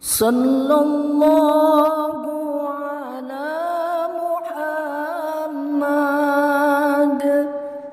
Sallallahu ala Muhammad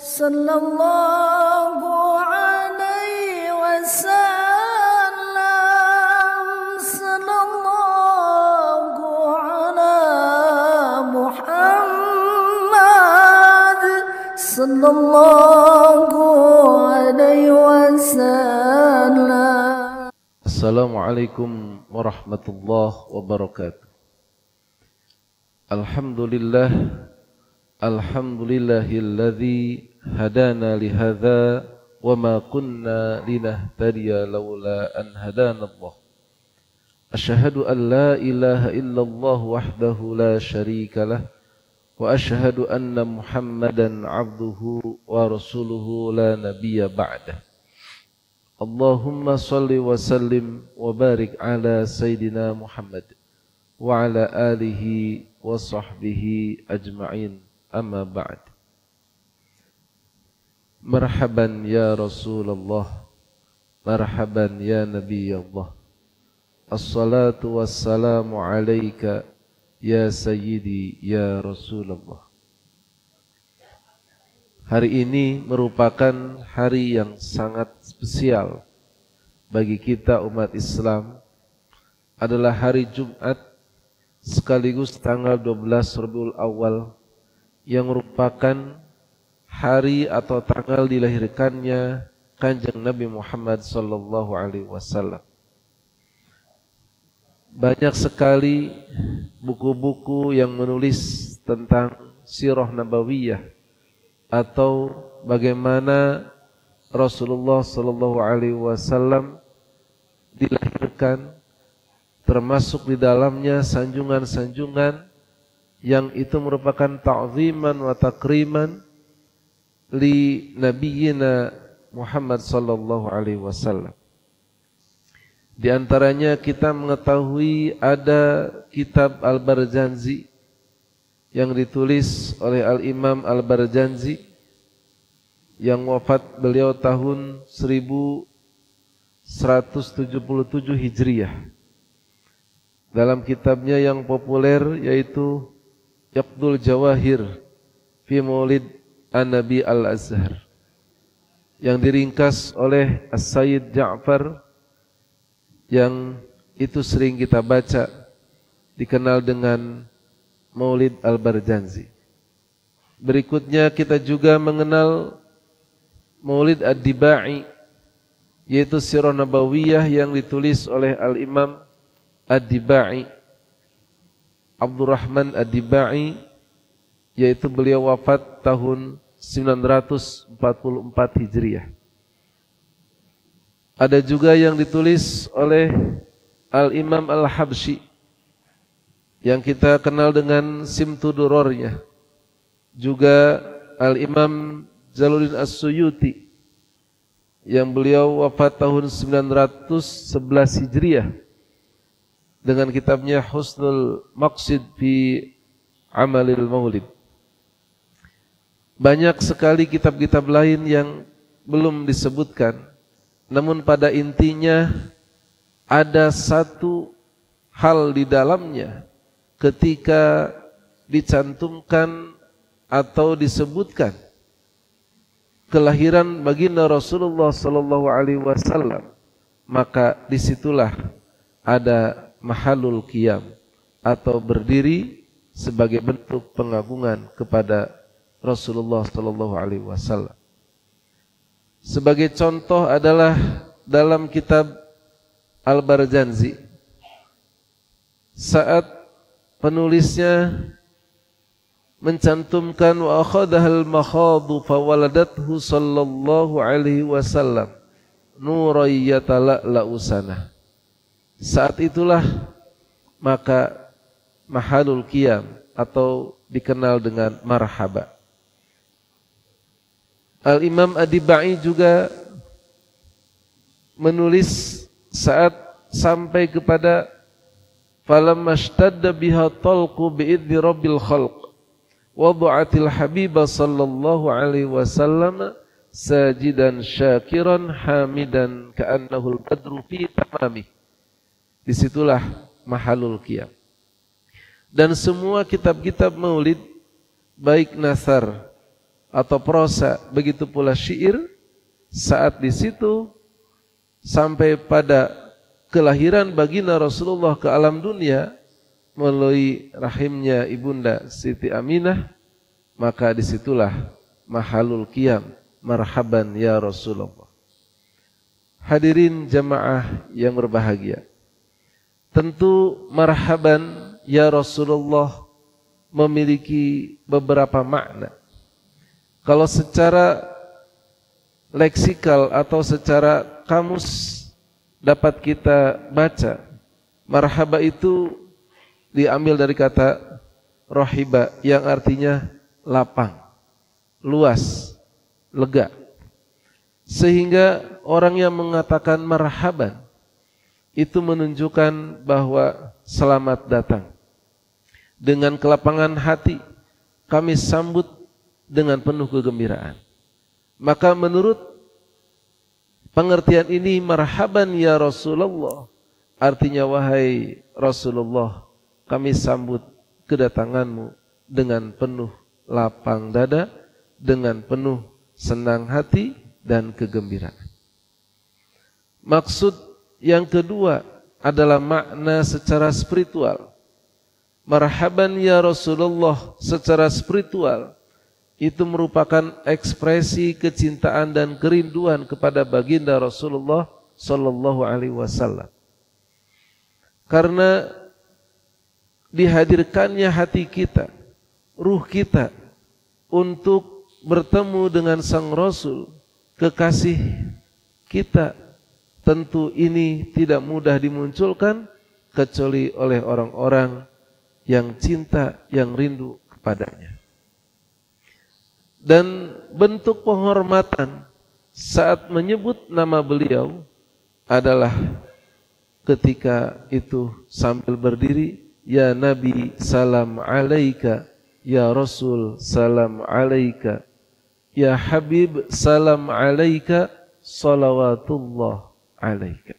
sallallahu alaihi wasallam. Sallallahu ala Muhammad sallallahu alaihi wasallam. Assalamualaikum warahmatullahi wabarakatuh. Alhamdulillahilladzi hadana lihadza wa ma kunna linahtadiya laula an hadana Allah. Asyhadu an la ilaha illallah wahdahu la syarika lah wa asyhadu anna Muhammadan abduhu wa rasuluhu la nabiyya ba'dah. Allahumma salli wa sallim wa barik ala Sayyidina Muhammad wa ala alihi wa sahbihi ajma'in, amma ba'd. Marhaban ya Rasulullah, marhaban ya Nabi Allah. Assalatu wassalamu alaika ya Sayyidi ya Rasulullah. Hari ini merupakan hari yang sangat spesial bagi kita umat Islam. Adalah hari Jumat sekaligus tanggal 12 Rabiul Awal yang merupakan hari atau tanggal dilahirkannya Kanjeng Nabi Muhammad sallallahu alaihi wasallam. Banyak sekali buku-buku yang menulis tentang sirah nabawiyah atau bagaimana Rasulullah sallallahu alaihi wasallam dilahirkan, termasuk di dalamnya sanjungan-sanjungan yang itu merupakan ta'ziman wa takriman li nabiyina Muhammad sallallahu alaihi wasallam. Di antaranya kita mengetahui ada kitab Al-Barzanji yang ditulis oleh Al-Imam Al-Barzanji yang wafat beliau tahun 1177 Hijriah. Dalam kitabnya yang populer yaitu Yaqdul Jawahir fi Maulid An-Nabi Al-Azhar yang diringkas oleh As-Sayyid Ja'far, yang itu sering kita baca, dikenal dengan Maulid Al-Barzanji. Berikutnya kita juga mengenal Maulid Ad-Dibai, yaitu sirah nabawiyah yang ditulis oleh Al-Imam Ad-Dibai, Abdurrahman Ad-Dibai, yaitu beliau wafat tahun 944 Hijriah. Ada juga yang ditulis oleh Al-Imam Al-Habsyi yang kita kenal dengan Simtudurornya. Juga Al-Imam Jalaluddin As-Suyuti yang beliau wafat tahun 911 Hijriah dengan kitabnya Husnul Maqsid fi Amalil Maulid. Banyak sekali kitab-kitab lain yang belum disebutkan, namun pada intinya ada satu hal di dalamnya ketika dicantumkan atau disebutkan kelahiran baginda Rasulullah sallallahu alaihi wasallam, maka disitulah ada mahalul qiyam atau berdiri sebagai bentuk pengagungan kepada Rasulullah sallallahu alaihi wasallam. Sebagai contoh adalah dalam kitab Al-Barzanji, saat penulisnya mencantumkan wa akhadhal makhadu fawaladathu sallallahu alaihi wasallam nurayyatala sana. Saat itulah maka mahalul qiyam atau dikenal dengan marhaba. Al-Imam Ad-Dibai juga menulis saat sampai kepada falamma ishtadda biha talqu bi'idni rabbil khalq wadu'atil habibah sallallahu alaihi wasallam sajidan syakiran hamidan ka'annahul badru fi tamamih. Disitulah mahalul qiyam. Dan semua kitab-kitab maulid, baik nasar atau prosa, begitu pula syair, saat di situ sampai pada kelahiran baginda Rasulullah ke alam dunia melalui rahimnya ibunda Siti Aminah, maka disitulah mahalul qiyam, marhaban ya Rasulullah. Hadirin jamaah yang berbahagia, tentu marhaban ya Rasulullah memiliki beberapa makna. Kalau secara leksikal atau secara kamus dapat kita baca, marhaba itu diambil dari kata rohiba yang artinya lapang, luas, lega. Sehingga orang yang mengatakan marhaban itu menunjukkan bahwa selamat datang. Dengan kelapangan hati kami sambut dengan penuh kegembiraan. Maka menurut pengertian ini, marhaban ya Rasulullah artinya wahai Rasulullah, kami sambut kedatanganmu dengan penuh lapang dada, dengan penuh senang hati dan kegembiraan. Maksud yang kedua adalah makna secara spiritual. Marhaban ya Rasulullah secara spiritual itu merupakan ekspresi kecintaan dan kerinduan kepada baginda Rasulullah sallallahu alaihi wasallam. Karena dihadirkannya hati kita, ruh kita untuk bertemu dengan sang Rasul, kekasih kita, tentu ini tidak mudah dimunculkan kecuali oleh orang-orang yang cinta, yang rindu kepadanya. Dan bentuk penghormatan saat menyebut nama beliau adalah ketika itu sambil berdiri, ya Nabi salam alaika, ya Rasul salam alaika, ya Habib salam alaika, salawatullah alaika.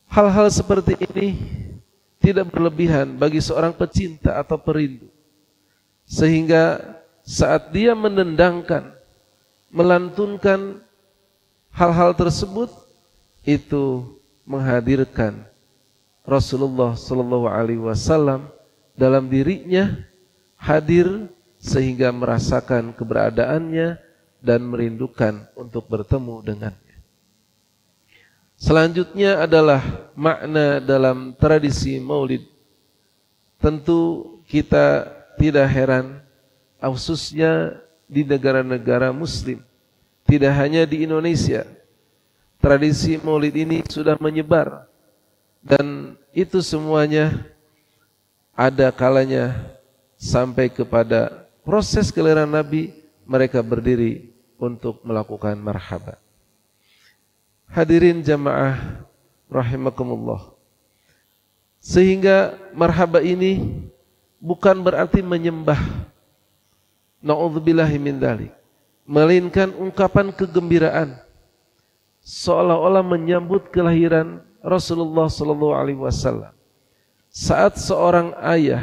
Hal-hal seperti ini tidak berlebihan bagi seorang pecinta atau perindu, sehingga saat dia menendangkan, melantunkan hal-hal tersebut, itu menghadirkan Rasulullah sallallahu alaihi wasallam dalam dirinya, hadir sehingga merasakan keberadaannya dan merindukan untuk bertemu dengannya. Selanjutnya adalah makna dalam tradisi maulid. Tentu kita tidak heran, khususnya di negara-negara muslim, tidak hanya di Indonesia, tradisi maulid ini sudah menyebar. Dan itu semuanya ada kalanya sampai kepada proses kelahiran Nabi, mereka berdiri untuk melakukan marhaban. Hadirin jamaah rahimakumullah. Sehingga marhaba ini bukan berarti menyembah, na'udzubillahi min dzalik, melainkan ungkapan kegembiraan seolah-olah menyambut kelahiran Rasulullah sallallahu alaihi wasallam. Saat seorang ayah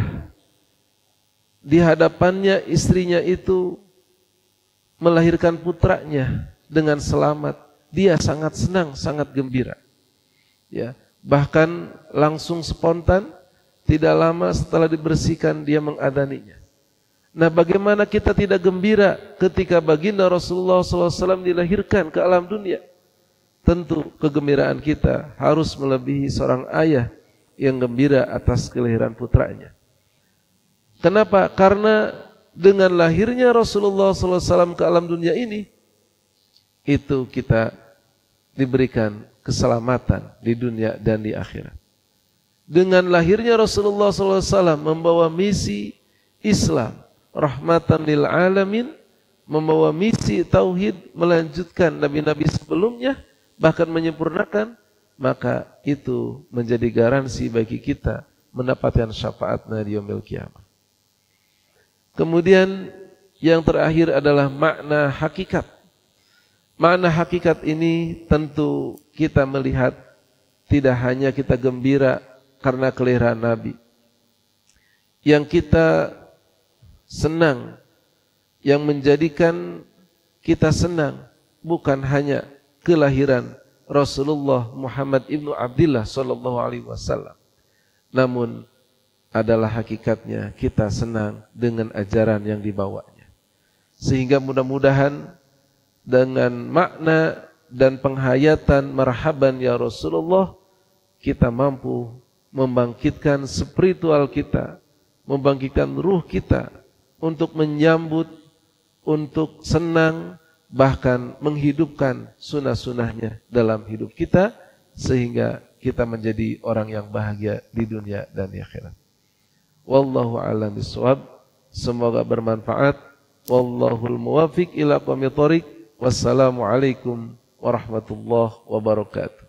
di hadapannya istrinya itu melahirkan putranya dengan selamat, dia sangat senang, sangat gembira. Ya, bahkan langsung spontan, tidak lama setelah dibersihkan dia mengadaninya. Nah, bagaimana kita tidak gembira ketika baginda Rasulullah SAW dilahirkan ke alam dunia? Tentu kegembiraan kita harus melebihi seorang ayah yang gembira atas kelahiran putranya. Kenapa? Karena dengan lahirnya Rasulullah SAW ke alam dunia ini, itu kita diberikan keselamatan di dunia dan di akhirat. Dengan lahirnya Rasulullah SAW membawa misi Islam, rahmatan lil alamin, membawa misi tauhid, melanjutkan nabi-nabi sebelumnya, bahkan menyempurnakan, maka itu menjadi garansi bagi kita mendapatkan syafaatnya di yaumil qiyamah. Kemudian yang terakhir adalah makna hakikat. Makna hakikat ini tentu kita melihat tidak hanya kita gembira karena kelahiran Nabi. Yang kita senang, yang menjadikan kita senang bukan hanya kelahiran Rasulullah Muhammad ibnu Abdillah sallallahu alaihi wasallam, namun adalah hakikatnya kita senang dengan ajaran yang dibawanya. Sehingga mudah-mudahan dengan makna dan penghayatan marhaban ya Rasulullah, kita mampu membangkitkan spiritual kita, membangkitkan ruh kita untuk menyambut, untuk senang, bahkan menghidupkan sunnah-sunnahnya dalam hidup kita, sehingga kita menjadi orang yang bahagia di dunia dan di akhirat. Wallahu a'lam bishawab. Semoga bermanfaat. Wallahul muwafiq ila aqwamit thoriq. Wassalamualaikum warahmatullahi wabarakatuh.